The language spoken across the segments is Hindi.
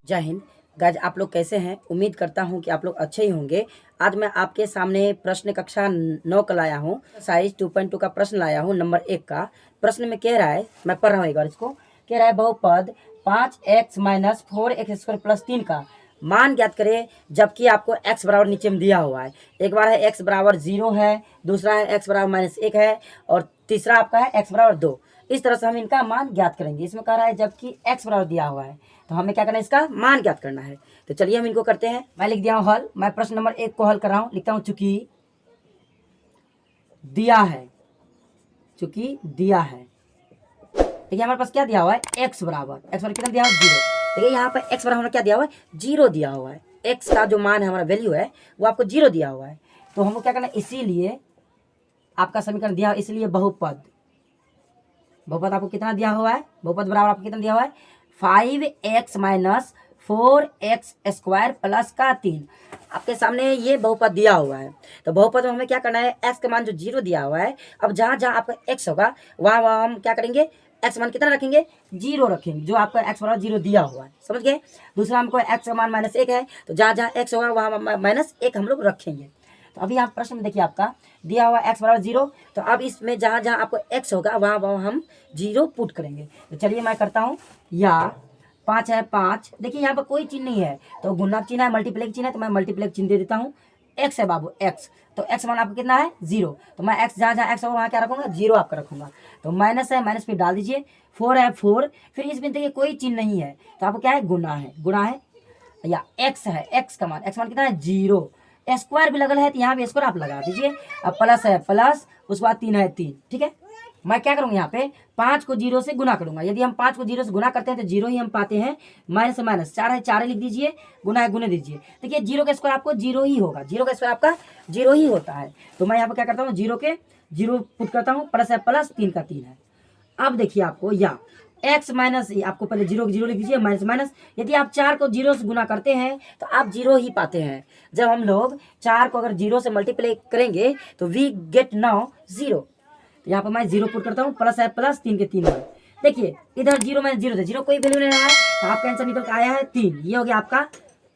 जय हिंद गाइज, आप लोग कैसे हैं? उम्मीद करता हूं कि आप लोग अच्छे ही होंगे। आज मैं आपके सामने प्रश्न कक्षा 9 का लाया हूं, साइज 2.2 का प्रश्न लाया हूं, नंबर 1 का। प्रश्न में कह रहा है, मैं पढ़ रहा हूँ एक बार इसको। कह रहा है बहुपद 5x minus 4x square plus 3 का मान ज्ञात करें, जबकि आपको x बराबर नीचे में दिया हुआ है। एक बार है x बराबर 0 है, दूसरा है x बराबर -1 है, और तीसरा आपका है x बराबर 2। इस तरह से हम इनका मान ज्ञात करेंगे। इसमें कह रहा है जबकि x बराबर दिया हुआ है, तो हमें क्या करना है, इसका मान ज्ञात करना है। तो चलिए हम इनको करते हैं। मैं लिख दिया हूँ हल। मैं प्रश्न नंबर 1 को हल कर रहा हूँ। लिखता हूँ चूंकि दिया है, चूंकि दिया है। देखिए हमारे पास क्या दिया हुआ है, x बराबर कितना दिया हुआ है, 0। देखिए यहाँ पर x बराबर हमें क्या दिया हुआ है, 0 दिया हुआ है। x का जो मान है, हमारा वैल्यू है, वो आपको 0 दिया हुआ है। तो हमको क्या करना है, इसीलिए आपका समीकरण दिया हुआ, इसलिए बहुपद आपको कितना दिया हुआ है, बहुपद बराबर आपको कितना दिया हुआ है, 5x minus 4x square plus का 3। आपके सामने ये बहुपद दिया हुआ है। तो बहुपद में हमें क्या करना है, x का मान जो 0 दिया हुआ है, अब जहाँ जहाँ आपका x होगा वहाँ हम क्या करेंगे, x मान कितना रखेंगे, 0 रखेंगे, जो आपका x बराबर 0 दिया हुआ है। समझ गए? दूसरा हमको x का मान -1 है, तो जहाँ जहाँ x होगा वहाँ -1 हम लोग रखेंगे। तो अभी आप प्रश्न में देखिए, आपका दिया हुआ x बराबर 0, तो अब इसमें जहाँ जहाँ आपको x होगा वहाँ हम 0 पुट करेंगे। तो चलिए मैं करता हूँ। या 5 है 5, देखिए यहाँ पर कोई चिन्ह नहीं है, तो गुणा चिन्ह है, मल्टीप्लेक्स चिन्ह है, तो मैं मल्टीप्लेक्स चिन्ह दे देता हूँ। x है बाबू, x, तो x मान आपको कितना है, 0। तो मैं x जहाँ जहाँ x होगा वहाँ क्या रखूँगा, 0 आपका रखूँगा। तो माइनस है, माइनस फिर डाल दीजिए। 4 है 4, फिर इसमें देखिए कोई चिन्ह नहीं है, तो आपको क्या है, गुणा है। या x है, x मान कितना है, 0। स्क्वायर भी लगल है, तो यहाँ भी स्क्वायर आप लगा दीजिए। अब प्लस है प्लस, उसके बाद 3 है 3। ठीक है, मैं क्या करूँगा, यहाँ पे 5 को 0 से गुना करूँगा। यदि हम 5 को 0 से गुना करते हैं तो 0 ही हम पाते हैं। माइनस से माइनस, 4 है 4 लिख दीजिए, गुना है गुने दीजिए। देखिए 0 का स्क्वायर आपको 0 ही होगा, 0 का स्क्वायर आपका 0 ही होता है। तो मैं यहाँ पर क्या करता हूँ, 0 के 0 पुट करता हूँ, प्लस है प्लस, 3 का 3 है। अब देखिए आपको या x माइनस, आपको पहले 0 को 0 लिख दीजिए, माइनस माइनस। यदि आप 4 को 0 से गुना करते हैं तो आप 0 ही पाते हैं। जब हम लोग 4 को अगर 0 से मल्टीप्लाई करेंगे तो वी गेट नाउ 0। तो यहाँ पर मैं 0 पुट करता हूँ, प्लस है प्लस, 3 के 3 है। देखिए इधर 0 माइनस 0 से 0 कोई वैल्यू नहीं रहा है, तो आपका आंसर निकल के आया है 3। ये हो गया आपका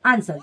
आंसर।